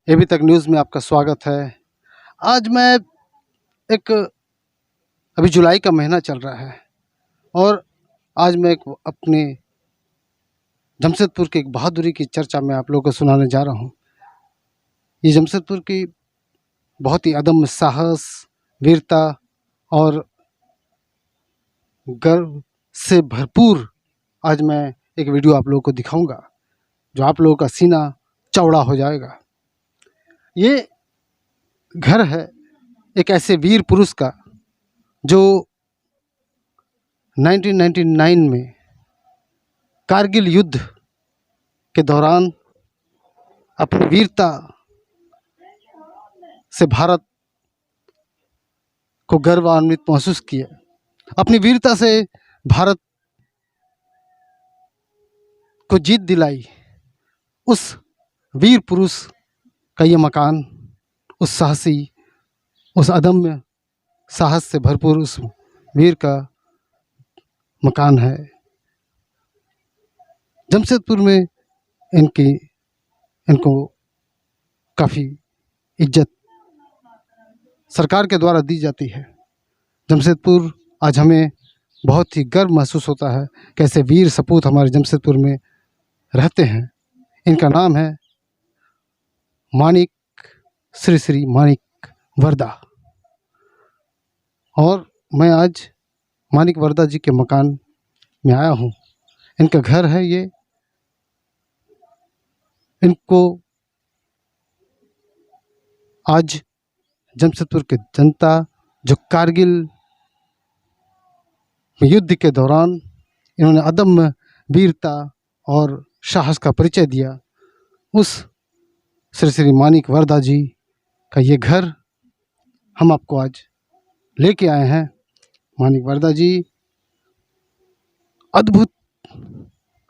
AB तक news में आपका स्वागत है। आज मैं एक अभी जुलाई का महीना चल रहा है और आज मैं एक अपने जमशेदपुर की एक बहादुरी की चर्चा में आप लोगों को सुनाने जा रहा हूँ। ये जमशेदपुर की बहुत ही अदम्य साहस, वीरता और गर्व से भरपूर आज मैं एक वीडियो आप लोगों को दिखाऊंगा जो आप लोगों का सीना चौड़ा हो जाएगा। ये घर है एक ऐसे वीर पुरुष का जो 1999 में कारगिल युद्ध के दौरान अपनी वीरता से भारत को गर्वान्वित महसूस किया। अपनी वीरता से भारत को जीत दिलाई। उस वीर पुरुष का ये मकान, उस साहसी, उस अदम्य साहस से भरपूर उस वीर का मकान है। जमशेदपुर में इनको काफ़ी इज्जत सरकार के द्वारा दी जाती है। जमशेदपुर आज हमें बहुत ही गर्व महसूस होता है कि ऐसे वीर सपूत हमारे जमशेदपुर में रहते हैं। इनका नाम है मानिक श्री मानिक वर्दा और मैं आज मानिक वर्दा जी के मकान में आया हूँ। इनका घर है ये। इनको आज जमशेदपुर की जनता जो कारगिल युद्ध के दौरान इन्होंने अदम्य वीरता और साहस का परिचय दिया, उस श्री मानिक वर्दा जी का ये घर हम आपको आज लेके आए हैं। मानिक वर्दा जी अद्भुत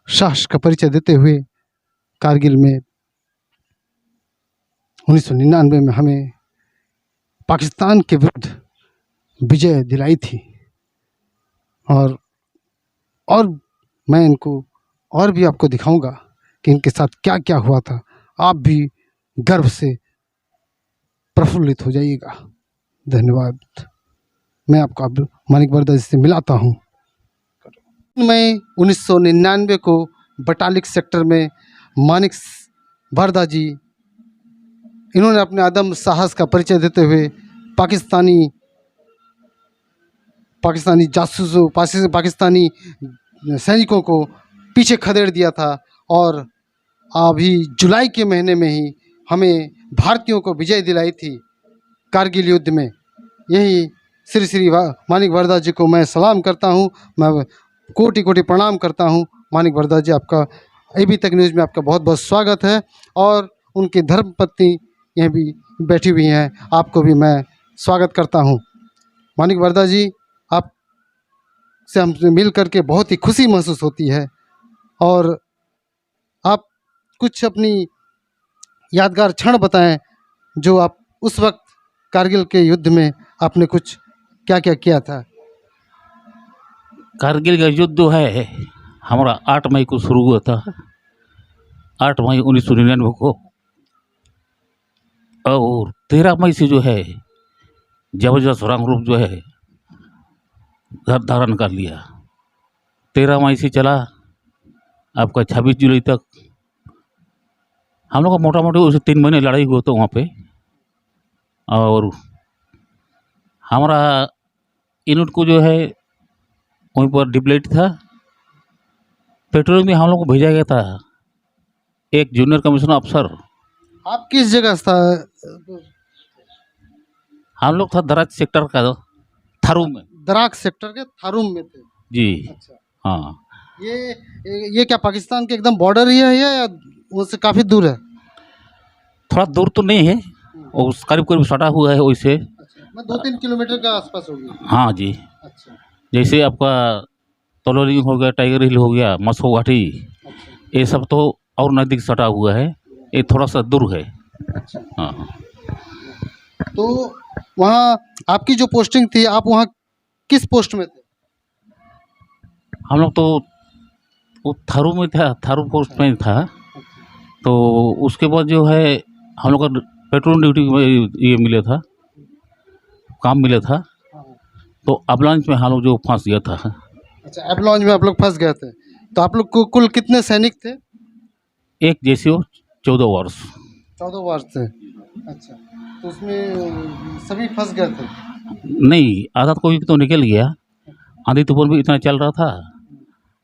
साहस का परिचय देते हुए कारगिल में 1999 में हमें पाकिस्तान के विरुद्ध विजय दिलाई थी। और मैं इनको और भी आपको दिखाऊंगा कि इनके साथ क्या क्या हुआ था। आप भी गर्व से प्रफुल्लित हो जाइएगा। धन्यवाद। मैं आपको अब मानिक वर्दा जी से मिलाता हूँ। मई 1999 को बटालिक सेक्टर में मानिक वर्दा जी इन्होंने अपने अदम्य साहस का परिचय देते हुए पाकिस्तानी जासूसों, पाकिस्तानी सैनिकों को पीछे खदेड़ दिया था और अभी जुलाई के महीने में ही हमें भारतीयों को विजय दिलाई थी कारगिल युद्ध में। यही श्री मानिक वर्दा जी को मैं सलाम करता हूँ। मैं कोटि कोटि प्रणाम करता हूँ। मानिक वर्दा जी, आपका एबी तक न्यूज़ में आपका बहुत बहुत स्वागत है। और उनकी धर्मपत्नी यहीं भी बैठी हुई हैं, आपको भी मैं स्वागत करता हूँ। मानिक वर्दा जी, आप से हमसे मिल करके बहुत ही खुशी महसूस होती है और आप कुछ अपनी यादगार क्षण बताएं जो आप उस वक्त कारगिल के युद्ध में आपने कुछ क्या क्या किया था। कारगिल का युद्ध जो है हमारा 8 मई को शुरू हुआ था, 8 मई 1999 को, और 13 मई से जो है जबरदस्त रंग रूप जो है घर धारण कर लिया। 13 मई से चला आपका 26 जुलाई तक। हम लोग का मोटा मोटी उसे 3 महीने लड़ाई हुआ था वहाँ पे। और हमारा यूनिट को जो है वहीं पर डिप्लेट था। पेट्रोलिंग में हम लोग को भेजा गया था एक जूनियर कमिश्नर अफसर। आप किस जगह था? हम लोग था दराज सेक्टर का थारू में। दराक सेक्टर के थारूम में थे जी। अच्छा। हाँ, ये क्या पाकिस्तान के एकदम बॉर्डर ही है या उससे काफ़ी दूर है? थोड़ा दूर तो नहीं है, और करीब करीब सटा हुआ है वैसे। अच्छा, मैं 2-3 किलोमीटर के आसपास होगी। हाँ जी। अच्छा। जैसे आपका तलोलिंग हो गया, टाइगर हिल हो गया, मसो घाटी, अच्छा। ये सब तो और नज़दीक सटा हुआ है, ये थोड़ा सा दूर है। अच्छा। हाँ। तो वहाँ आपकी जो पोस्टिंग थी, आप वहाँ किस पोस्ट में थे? हम लोग तो वो थारू में था, थारू पोस्ट में था। तो उसके बाद जो है हम लोग का पेट्रोल ड्यूटी में ये मिला था, काम मिला था, तो अवलांच में हम लोग जो फंस गया था। अच्छा, एवलांच में आप लोग फंस गए थे। तो आप लोग कुल कितने सैनिक थे? एक जेसीओ 14 वर्ष। 14 वर्ष थे। अच्छा, तो उसमें सभी फंस गए थे। नहीं, आधा कोई तो निकल गया, आंधी तूफान भी इतना चल रहा था।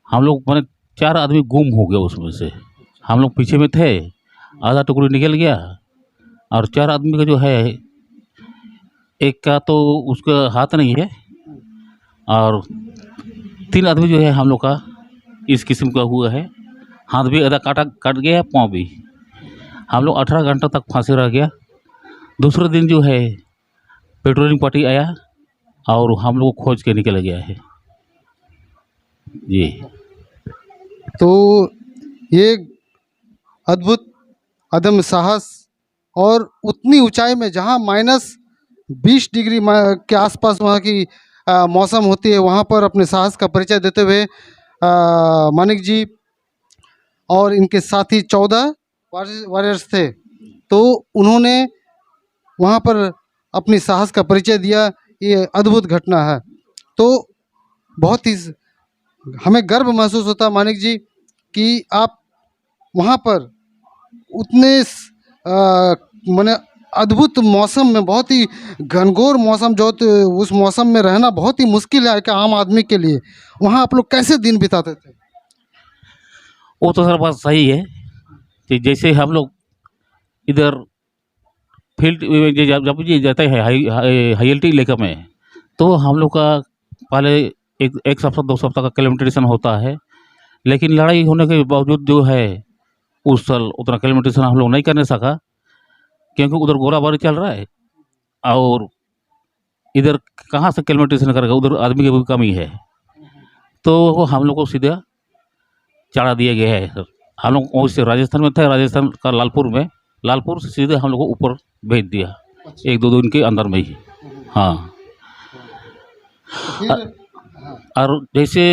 हम लोग मैंने 4 आदमी गुम हो गए उसमें से। हम लोग पीछे में थे, आधा टुकड़ी निकल गया और 4 आदमी का जो है, एक का तो उसका हाथ नहीं है और 3 आदमी जो है हम लोग का इस किस्म का हुआ है। हाथ भी आधा कट गया, पाँव भी। हम लोग 18 घंटा तक फांसी रह गया। दूसरे दिन जो है पेट्रोलिंग पार्टी आया और हम लोग को खोज के निकल गया है जी। तो ये अद्भुत अदम्य साहस और उतनी ऊंचाई में जहां -20 डिग्री के आसपास वहां की मौसम होती है, वहां पर अपने साहस का परिचय देते हुए मानिक जी और इनके साथी 14 वॉरियर्स थे, तो उन्होंने वहां पर अपनी साहस का परिचय दिया। ये अद्भुत घटना है। तो बहुत ही हमें गर्व महसूस होता है मानिक जी कि आप वहाँ पर उतने माने अद्भुत मौसम में, बहुत ही घनघोर मौसम, जो तो उस मौसम में रहना बहुत ही मुश्किल है एक आम आदमी के लिए। वहाँ आप लोग कैसे दिन बिताते थे? वो तो सर बात सही है कि जैसे हम लोग इधर फील्ड में जब जब ये जाते हैं हाईएल्टी इलाके में, तो हम लोग का पहले एक सप्ताह 2 सप्ताह का किलोमीटरेशन होता है। लेकिन लड़ाई होने के बावजूद जो है उस साल उतना किलोमीटरेशन हम लोग नहीं करने सका, क्योंकि उधर गोलाबारी चल रहा है और इधर कहाँ से किलोमीटरेशन करेगा, उधर आदमी की भी कमी है। तो वो हम लोग को सीधा चढ़ा दिया गया है सर। हम लोग वैसे राजस्थान में थे, राजस्थान का लालपुर से सीधे हम लोग को ऊपर भेज दिया, 1-2 दिन के अंदर में ही। हाँ, तो फिर हाँ, और जैसे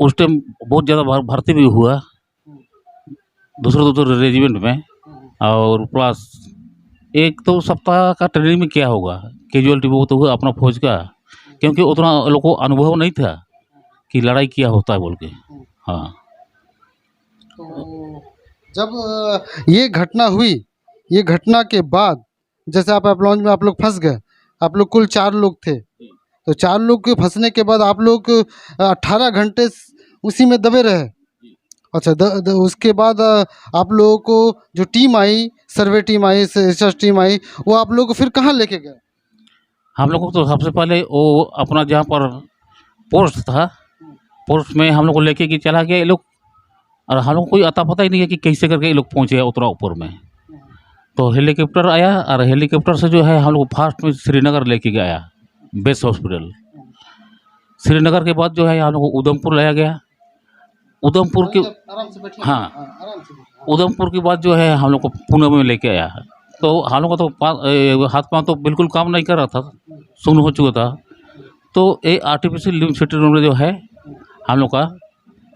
उस टाइम बहुत ज़्यादा भर्ती भी हुआ दूसरे रेजिमेंट में, और प्लस 1-2 सप्ताह का ट्रेनिंग में क्या होगा, कैजुअलिटी वो तो हुआ अपना फौज का, क्योंकि उतना लोग को अनुभव नहीं था कि लड़ाई क्या होता है बोल के। हाँ, तो जब ये घटना हुई, ये घटना के बाद जैसे आप लॉन्च में आप लोग फंस गए, आप लोग कुल 4 लोग थे, तो 4 लोग के फंसने के बाद आप लोग 18 घंटे उसी में दबे रहे। अच्छा, उसके बाद आप लोगों को जो टीम आई, सर्वे टीम आई, रिसर्च टीम आई, वो आप लोग को फिर कहाँ लेके गए? हम लोग को तो सबसे पहले वो अपना जहाँ पर पोस्ट था, पोस्ट में हम लोग को लेके कि चला गया ये लोग, और हम लोग को कोई अता पता ही नहीं है कि कैसे करके ये लोग पहुँचे उतना ऊपर में। तो हेलीकॉप्टर आया और हेलीकॉप्टर से जो है हम लोग फास्ट में श्रीनगर लेके गया, बेस हॉस्पिटल। श्रीनगर के बाद जो है हम लोग को उधमपुर लाया गया। उधमपुर के आराम से बैठिए। हाँ, आराम से बैठिए। उधमपुर के बाद जो है हम लोग को पुणे में लेके आया। तो हम लोग का तो हाथ पाँव तो बिल्कुल काम नहीं कर रहा था, सुन्न हो चुका था। तो ये आर्टिफिशियल लिम्फ सिस्टम में जो है हम लोग का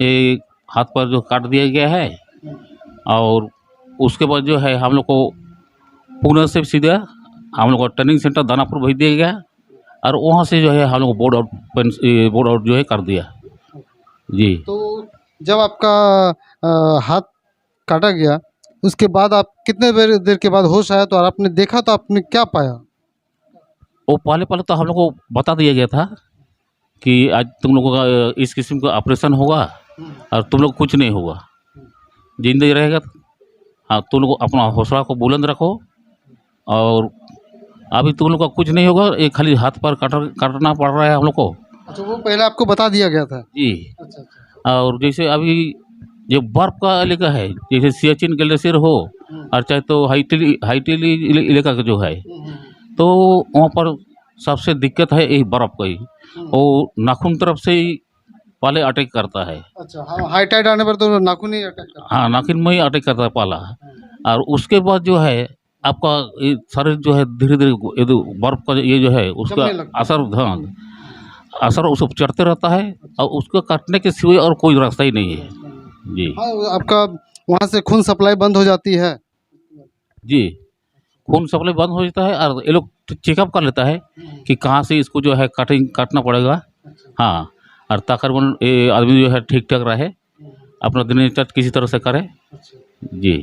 ये हाथ पर जो काट दिया गया है, और उसके बाद जो है हम लोग को पुणे से सीधा हम लोग को ट्रेनिंग सेंटर दानापुर भेज दिया गया, और वहाँ से जो है हम लोग को बोर्ड आउट जो है कर दिया जी। तो जब आपका हाथ काटा गया, उसके बाद आप कितने देर के बाद होश आया, तो और आपने देखा तो आपने क्या पाया? वो पहले तो हम लोग को बता दिया गया था कि आज तुम लोगों का इस किस्म का ऑपरेशन होगा और तुम लोग कुछ नहीं होगा, जिंदगी रहेगा। हाँ, तुम लोग अपना हौसला को बुलंद रखो, और अभी तुम लोग का कुछ नहीं होगा, एक खाली हाथ पर काटना पड़ रहा है हम लोग को अच्छा, वो पहले आपको बता दिया गया था? जी। अच्छा अच्छा। और जैसे अभी जो बर्फ़ का इलाका है, जैसे सियाचिन ग्लेशियर हो और चाहे तो हाईटीली इलाका का जो है, तो वहाँ पर सबसे दिक्कत है यही बर्फ़ का ही। वो नाखून तरफ से ही पहले अटैक करता है। अच्छा, हाँ, हाई टाइड आने पर तो नाखून ही अटैक करता हाँ, नाखून में ही अटैक करता है पहला, और उसके बाद जो है आपका ये शरीर जो है धीरे धीरे ये जो बर्फ़ का ये जो है उसका जमने लगता है। असर, हाँ, असर उस पर चढ़ते रहता है, और उसको काटने के सिवाय और कोई रास्ता ही नहीं है जी। हाँ, आपका वहाँ से खून सप्लाई बंद हो जाती है। जी, खून सप्लाई बंद हो जाता है और ये लोग चेकअप कर लेता है कि कहाँ से इसको जो है काटना पड़ेगा। हाँ, और तकरीबन ये आदमी जो है ठीक ठाक रहे, अपना दिनचर्या किसी तरह से करे। जी।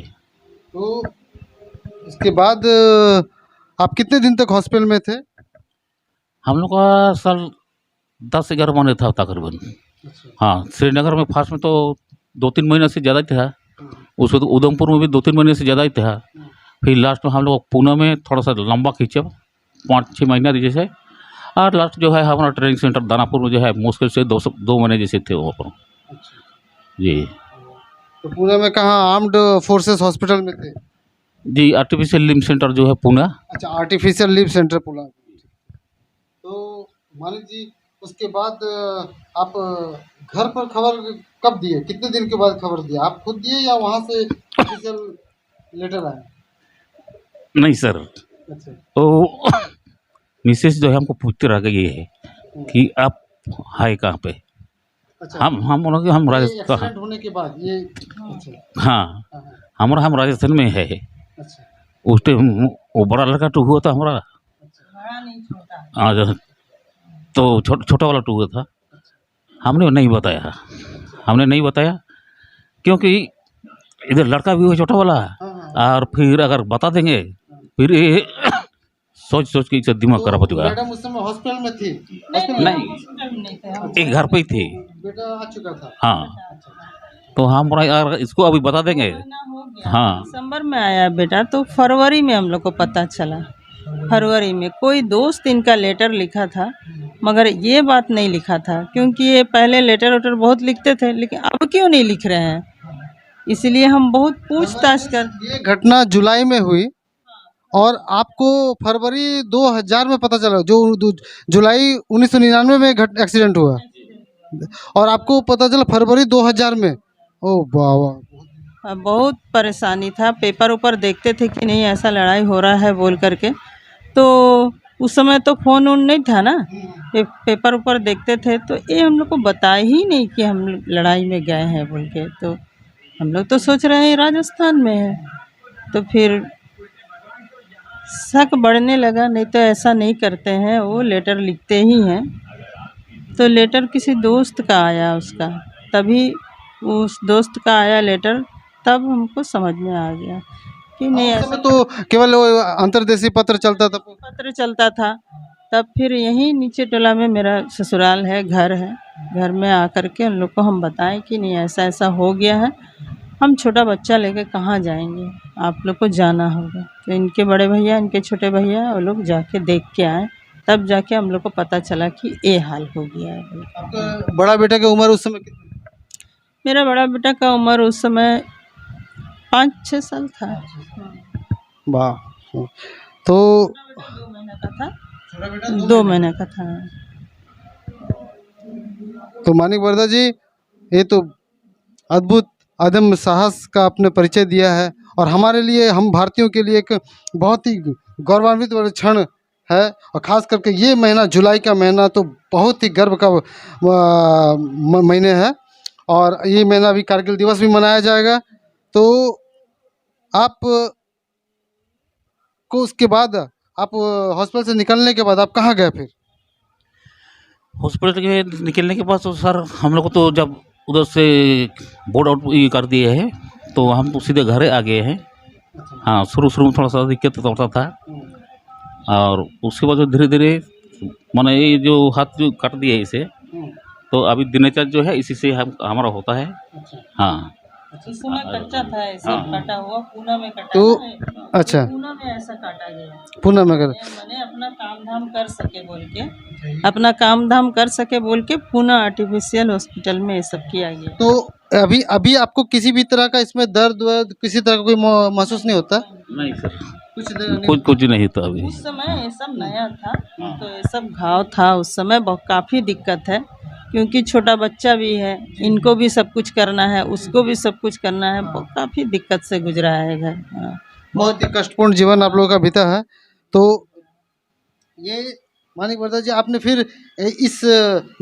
तो इसके बाद आप कितने दिन तक हॉस्पिटल में थे? हम लोग का साल 10-11 महीने था तकरीबन। हाँ, श्रीनगर में फर्स्ट में तो 2-3 महीने से ज़्यादा ही था, उसमें तो उधमपुर में भी 2-3 महीने से ज़्यादा ही था। फिर लास्ट में हम लोग पुणे में थोड़ा सा लंबा खींचे, 5-6 महीना जैसे, और लास्ट जो है हमारा ट्रेनिंग सेंटर दानापुर में जो है मुश्किल से 2 महीने जैसे थे वहाँ पर। जी। तो पुणे में कहाँ, आर्म्ड फोर्सेस हॉस्पिटल में थे? जी, आर्टिफिशियल लिम्ब सेंटर जो है पुणे। अच्छा, आर्टिफिशियल लिम्ब सेंटर पुणे। तो मालिक जी, उसके बाद आप घर पर खबर कब दिए, कितने दिन के बाद खबर दिया? आप खुद दिए या वहाँ से ऑफिशियल लेटर आया? नहीं सर, अच्छा। तो मिसेस जो है हमको पूछते रह गई है कि आप है कहाँ पे। अच्छा, हम बोला कि हम ये राजस्थान। एक्सीडेंट होने के बाद ये। अच्छा। हाँ, हाँ, हाँ, हम राजस्थान में है। अच्छा। उस टाइम वो बड़ा लड़का टू हुआ था हमारा। आज तो छोटा वाला टू हुआ था। हमने नहीं बताया, क्योंकि इधर लड़का भी हुआ छोटा वाला, हाँ, हाँ। और फिर अगर बता देंगे फिर ये सोच के इसका दिमाग खराब हो तो चुका। मैडम उस समय हॉस्पिटल में थी? हॉस्पिटल में? नहीं, एक घर पे ही थे। बेटा आ चुका था? हाँ, अच्छा। तो हम अगर इसको अभी बता देंगे। हाँ, दिसंबर में आया बेटा, तो फरवरी में हम लोग को पता चला। फरवरी में कोई दोस्त इनका लेटर लिखा था, मगर ये बात नहीं लिखा था, क्योंकि ये पहले लेटर वेटर बहुत लिखते थे, लेकिन अब क्यों नहीं लिख रहे हैं, इसलिए हम बहुत पूछताछ कर। ये घटना जुलाई में हुई और आपको फरवरी 2000 में पता चला, जो जुलाई 1999 में एक्सीडेंट हुआ, और आपको पता चला फरवरी 2000 में। ओ वाह वाह। बहुत परेशानी था, पेपर ऊपर देखते थे कि नहीं ऐसा लड़ाई हो रहा है बोल करके, तो उस समय तो फ़ोन वोन नहीं था ना, पेपर ऊपर देखते थे, तो ये हम लोग को बताया ही नहीं कि हम लड़ाई में गए हैं बोल के। तो हम लोग तो सोच रहे हैं राजस्थान में है, तो फिर शक बढ़ने लगा, नहीं तो ऐसा नहीं करते हैं, वो लेटर लिखते ही हैं। तो लेटर किसी दोस्त का आया उसका, तभी उस दोस्त का आया लेटर, तब हमको समझ में आ गया कि नहीं उस समय ऐसा तो केवल वो अंतर्देशीय पत्र चलता था। पत्र चलता था। तब फिर यहीं नीचे टोला में मेरा ससुराल है, घर है, घर में आकर के उन लोग को हम बताएं कि नहीं ऐसा ऐसा हो गया है, हम छोटा बच्चा लेकर कहाँ जाएंगे, आप लोग को जाना होगा। तो इनके बड़े भैया, इनके छोटे भैया, वो लोग जाके देख के आए, तब जाके हम लोग को पता चला कि ये हाल हो गया है। आपका बड़ा बेटा की उम्र उस समय कितनी? मेरा बड़ा बेटा का उम्र उस समय 5-6 साल था। वाह। तो 2 महीने का था, 2 महीने का था। तो मानिक बरदा जी, ये तो अद्भुत अदम्य साहस का आपने परिचय दिया है, और हमारे लिए, हम भारतीयों के लिए एक बहुत ही गौरवान्वित वाला क्षण है। और ख़ास करके ये महीना, जुलाई का महीना, तो बहुत ही गर्व का महीने है, और ये महीना भी कारगिल दिवस भी मनाया जाएगा। तो आप को उसके बाद, आप हॉस्पिटल से निकलने के बाद आप कहाँ गए फिर? हॉस्पिटल के निकलने के बाद तो सर हम लोग को तो जब उधर से बोर्ड आउट ये कर दिए हैं, तो हम तो सीधे घर आ गए हैं। हाँ, शुरू में थोड़ा सा दिक्कत होता था, और उसके बाद धीरे धीरे मैंने ये जो हाथ जो काट दिया है इसे, तो अभी दिनचर्या जो है इसी से हमारा होता है। हाँ, इस समय कच्चा था, ऐसे काटा हुआ, पूना में काटा तो है। अच्छा, पूना में ऐसा काटा गया, पुणे में कर। मैंने अपना काम धाम कर सके बोल के, अपना काम धाम कर सके बोल के पूना आर्टिफिशियल हॉस्पिटल में ये सब किया गया। तो अभी अभी आपको किसी भी तरह का इसमें दर्द वर्द, किसी तरह का कोई महसूस नहीं होता? नहीं सर, कुछ नहीं था अभी। उस समय ये सब नया था, तो ये सब घाव था उस समय, बहुत काफ़ी दिक्कत है, क्योंकि छोटा बच्चा भी है, इनको भी सब कुछ करना है, उसको भी सब कुछ करना है, बहुत काफ़ी दिक्कत से गुजरा है घर। हाँ, बहुत ही कष्टपूर्ण जीवन आप लोगों का बीता है। तो ये मानिक बरदा जी, आपने फिर इस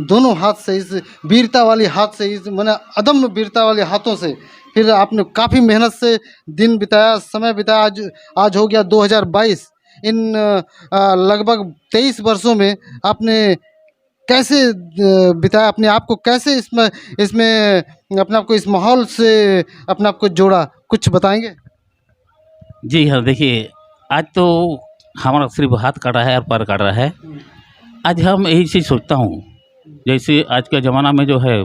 दोनों हाथ से, इस वीरता वाली हाथ से, इस माने अदम्य वीरता वाले हाथों से फिर आपने काफ़ी मेहनत से दिन बिताया, समय बिताया। आज हो गया 2022। इन लगभग 23 वर्षों में आपने कैसे बिताया, अपने आप को कैसे इसमें इसमें अपने आप को इस माहौल से अपने आप को जोड़ा, कुछ बताएंगे? जी हाँ, देखिए आज तो हमारा सिर्फ हाथ काटा है और पैर काट रहा है। आज हम यही चीज़ सोचता हूँ, जैसे आज के ज़माना में जो है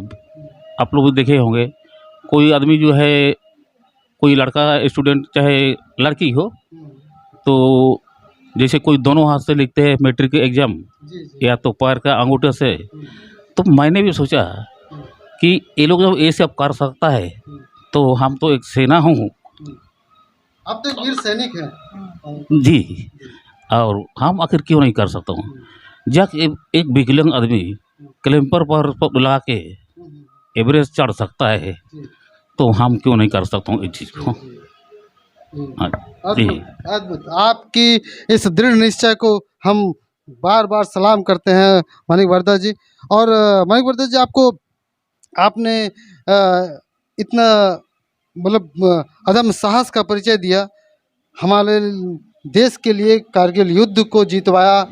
आप लोग भी देखे होंगे, कोई आदमी जो है, कोई लड़का स्टूडेंट चाहे लड़की हो, तो जैसे कोई दोनों हाथ से लिखते हैं मैट्रिक एग्ज़ाम जी जी। या तो पैर का अंगूठे से। तो मैंने भी सोचा कि ये लोग जब ये सब कर सकता है तो हम तो एक सेना हूँ। आप तो एक वीर सैनिक हैं। जी, और हम आखिर क्यों नहीं कर सकता हूँ। जब एक विकलांग आदमी क्लैंपर पर लगा के एवरेस्ट चढ़ सकता है तो हम क्यों नहीं कर सकता हूँ इस चीज़ को। हाँ जी। अद्भुत अद्भुत, आपकी इस दृढ़ निश्चय को हम बार बार सलाम करते हैं मानिक वर्धा जी। और मानिक वर्धा जी, आपने इतना मतलब अदम साहस का परिचय दिया, हमारे देश के लिए कारगिल युद्ध को जीतवाया।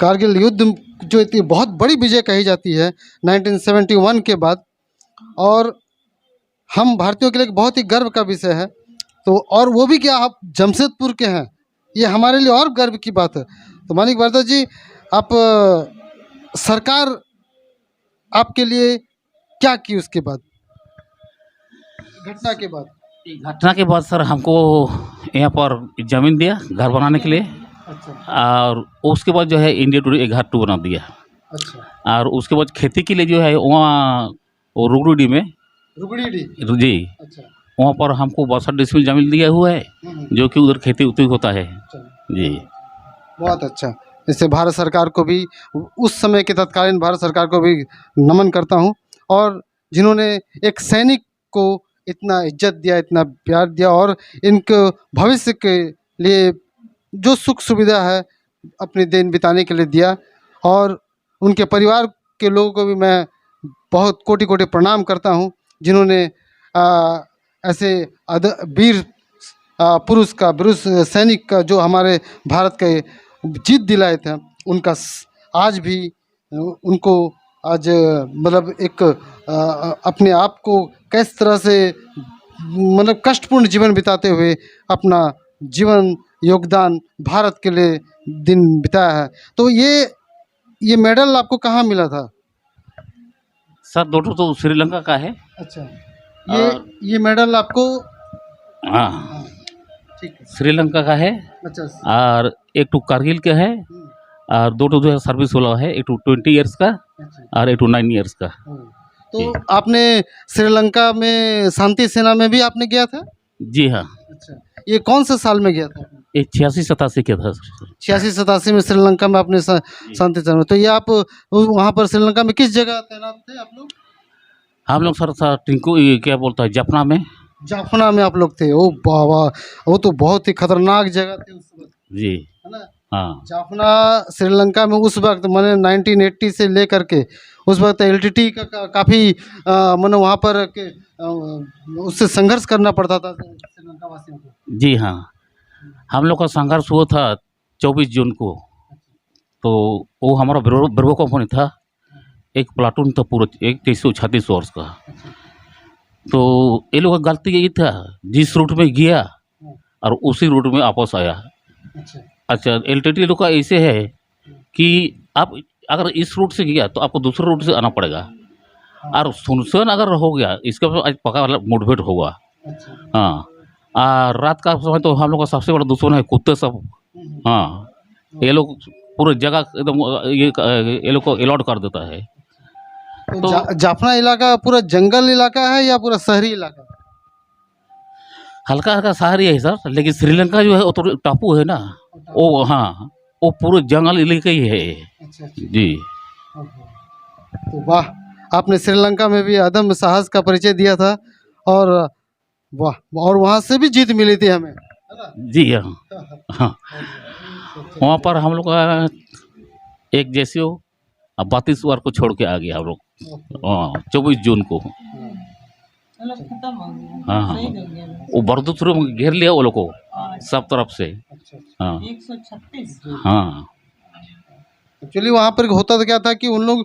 कारगिल युद्ध जो इतनी बहुत बड़ी विजय कही जाती है 1971 के बाद, और हम भारतीयों के लिए एक बहुत ही गर्व का विषय है। तो और वो भी क्या, आप जमशेदपुर के हैं, ये हमारे लिए और गर्व की बात है। तो मानिक वर्धा जी, आप सरकार आपके लिए क्या की उसके बाद, घटना के बाद? घटना के बाद सर हमको यहाँ पर ज़मीन दिया घर बनाने के लिए, अच्छा और उसके बाद जो है इंडिया टुडे एक घर टू बना दिया। अच्छा। और उसके बाद खेती के लिए जो है वहाँ वो रुगड़ी में रुगड़ी। जी, अच्छा। वहाँ पर हमको 62 डिसमिल ज़मीन दिया हुआ है, जो कि उधर खेती उती होता है। जी बहुत अच्छा। इससे भारत सरकार को भी, उस समय के तत्कालीन भारत सरकार को भी नमन करता हूँ, और जिन्होंने एक सैनिक को इतना इज्जत दिया, इतना प्यार दिया, और इनके भविष्य के लिए जो सुख सुविधा है अपने दिन बिताने के लिए दिया। और उनके परिवार के लोगों को भी मैं बहुत कोटि कोटि प्रणाम करता हूँ, जिन्होंने ऐसे वीर पुरुष का, पुरुष सैनिक का, जो हमारे भारत के जीत दिलाए थे, उनका आज भी उनको आज मतलब एक अपने आप को किस तरह से मतलब कष्टपूर्ण जीवन बिताते हुए अपना जीवन योगदान भारत के लिए दिन बिताया है। तो ये मेडल आपको कहाँ मिला था? सर दोनों तो श्रीलंका का है। अच्छा, ये मेडल आपको? हाँ, ठीक है। श्रीलंका का है, अच्छा। और एक तो कारगिल का है, और दो जो है सर्विस वाला है, एक तो 20 ईयर्स का और एक तो 9 ईयर्स का। तो आपने श्रीलंका में शांति सेना में भी आपने गया था? जी हाँ। अच्छा, ये कौन से साल में गया था? ये 86-87 के था। 86-87 में श्रीलंका में आपने शांति सेना में। तो ये आप वहाँ पर श्रीलंका में किस जगह तैनात थे आप लोग? हम लोग सर टिंकू, ये क्या बोलता है, जाफना में। जाफना में आप लोग थे? ओ बाबा, वो तो बहुत ही खतरनाक जगह थी उस वक्त, जी है ना? हाँ। जाफना श्रीलंका में उस वक्त मैंने 1980 से लेकर के उस वक्त एलटीटी का काफ़ी मैंने वहाँ पर उससे संघर्ष करना पड़ता था श्रीलंका वासियों को। जी हाँ, हम लोग का संघर्ष हुआ था 24 जून को। तो वो हमारा ब्रेवो कंपनी था, एक प्लाटून था पूरा, एक 336 वर्ष का। तो ये लोग का गलती यही था, जिस रूट में गया और उसी रूट में वापस आया। अच्छा, एलटीटी लोग का ऐसे है कि आप अगर इस रूट से गया तो आपको दूसरे रूट से आना पड़ेगा, और सुनसान अगर हो गया इसके बाद आज पक्का वाला मुठभेड़ होगा। हाँ, रात का समय तो हम लोग का सबसे बड़ा दुश्मन है कुत्ते सब। हाँ, ये लोग पूरे जगह एकदम ये लोग को अलॉट कर देता है। तो जाफना इलाका पूरा जंगल इलाका है या पूरा शहरी इलाका? हल्का हल्का शहरी है सर, लेकिन श्रीलंका जो है वो तो टापू है ना, वो हाँ वो पूरे जंगल इलाके ही है। अच्छा। जी। तो वाह, आपने श्रीलंका में भी अदम्य साहस का परिचय दिया था, और वाह, और वहाँ से भी जीत मिली थी हमें, है ना? जी हाँ हाँ, वहाँ पर हम लोग का एक जैसे हो 32 वार को छोड़ के आ गया हम लोग 24 जून को। मतलब खत्म हो गया, हाँ हाँ शहीद हो गया लोग। वो बरदुसुर में घेर लिया वो लोग को हाँ, सब तरफ से। हाँ 136। हाँ एक्चुअली वहाँ पर होता तो क्या था कि उन लोग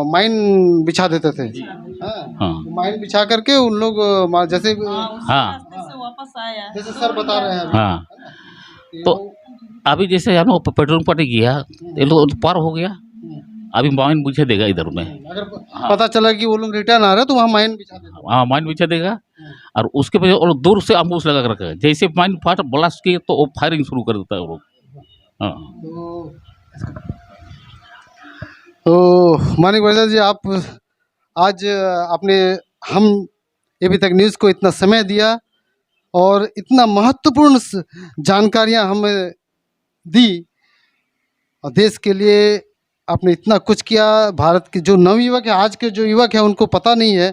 माइन बिछा देते थे। हाँ, हाँ माइन बिछा करके उन लोग जैसे हाँ, उसी हाँ। रास्ते से वापस आया। जैसे सर बता रहे हैं अभी। हाँ कि तो वो- अभी जैसे हम लोग पेट्रोल पंप किया ये लोग पार हो गया, अभी माइन बुझे देगा इधर में। अगर पता चला कि वो लोग रिटर्न आ रहे हैं तो वहाँ माइन बिछा देते हैं। हाँ माइन बिछा देगा और उसके वजह और दूर से एम्बुलेंस लगा कर रखा है, जैसे माइन फाट ब्लास्ट किए तो वो फायरिंग शुरू कर देता है वो लोग। हाँ तो मानिक वर्षा जी, आप आज आपने हम एबी तक न्यूज़ को इतना समय दिया और इतना महत्वपूर्ण जानकारियां हमें दी, और देश के लिए आपने इतना कुछ किया। भारत के जो नवयुवक है, आज के जो युवक हैं, उनको पता नहीं है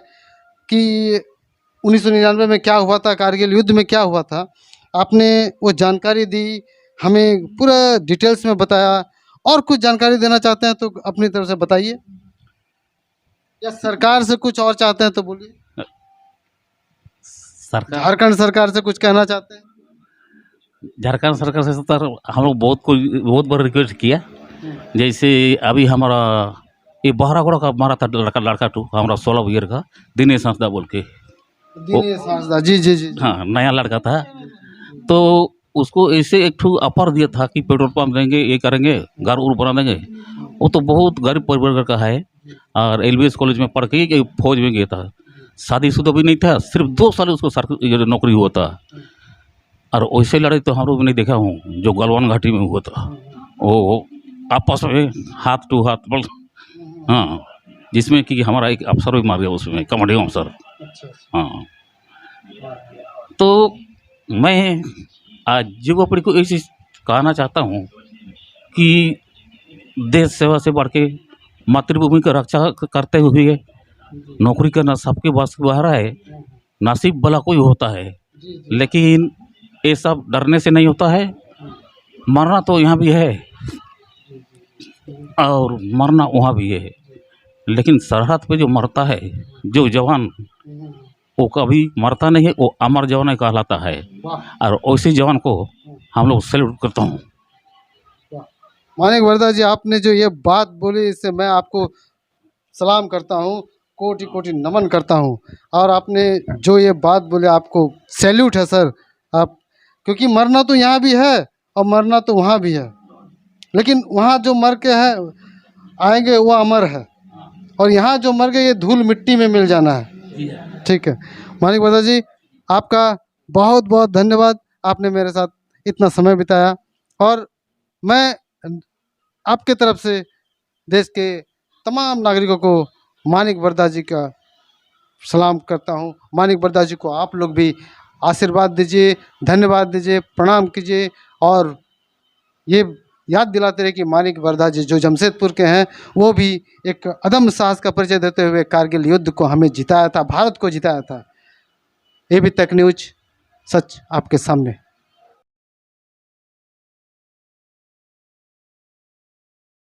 कि 1999 में क्या हुआ था, कारगिल युद्ध में क्या हुआ था। आपने वो जानकारी दी, हमें पूरा डिटेल्स में बताया। और कुछ जानकारी देना चाहते हैं तो अपनी तरफ से बताइए, या सरकार से कुछ और चाहते हैं तो बोलिए। सरकार झारखंड सरकार से कुछ कहना चाहते हैं? झारखंड सरकार से सर हम लोग बहुत बार रिक्वेस्ट किया, जैसे अभी हमारा ये बहरागोड़ा का मारा था लड़का टू हमारा 16 ईयर का दिनेश हंसदा बोल के। दिनेश हांसदा, जी जी जी। हाँ नया लड़का था, तो उसको ऐसे एक ठू ऑफर दिया था कि पेट्रोल पंप देंगे, ये करेंगे, घर उर बना देंगे। वो तो बहुत गरीब परिवार का है और एलबीएस कॉलेज में पढ़ के फौज में गया था, शादीशुदा भी नहीं था, सिर्फ 2 साल उसको सरकारी नौकरी हुआ था। और वैसे लड़ाई तो हम लोग नहीं देखा हूँ जो गलवान घाटी में हुआ था, वो आपस में हाथ टू हाथ बल। हाँ जिसमें कि हमारा एक अफसर भी मार गया उसमें, कमांडिंग अफसर। हाँ तो मैं आज युवा पीढ़ी को ऐसी कहना चाहता हूँ कि देश सेवा से बढ़ के मातृभूमि का रक्षा करते हुए नौकरी करना सबके बस की बाहर है। नसीब भला कोई होता है, लेकिन ये सब डरने से नहीं होता है। मरना तो यहाँ भी है और मरना वहाँ भी है, लेकिन सरहद पे जो मरता है जो जवान, वो कभी मरता नहीं है, वो अमर जवान कहलाता है। और उसी जवान को हम लोग सैल्यूट करता हूँ। मानिक वर्धा जी, आपने जो ये बात बोली, इससे मैं आपको सलाम करता हूँ, कोटि कोटि नमन करता हूँ। और आपने जो ये बात बोले, आपको सैल्यूट है सर। आप, क्योंकि मरना तो यहाँ भी है और मरना तो वहाँ भी है, लेकिन वहाँ जो मर के है आएंगे वो अमर है, और यहाँ जो मर गए ये धूल मिट्टी में मिल जाना है। ठीक है मानिक वर्धा जी, आपका बहुत बहुत धन्यवाद, आपने मेरे साथ इतना समय बिताया। और मैं आपके तरफ से देश के तमाम नागरिकों को मानिक वर्धा जी का सलाम करता हूँ। मानिक वर्धा जी को आप लोग भी आशीर्वाद दीजिए, धन्यवाद दीजिए, प्रणाम कीजिए, और ये याद दिलाते रहे कि मानिक वर्धा जी जो जमशेदपुर के हैं, वो भी एक अदम्य साहस का परिचय देते हुए कारगिल युद्ध को हमें जिताया था, भारत को जिताया था। एबी तक न्यूज, सच आपके सामने।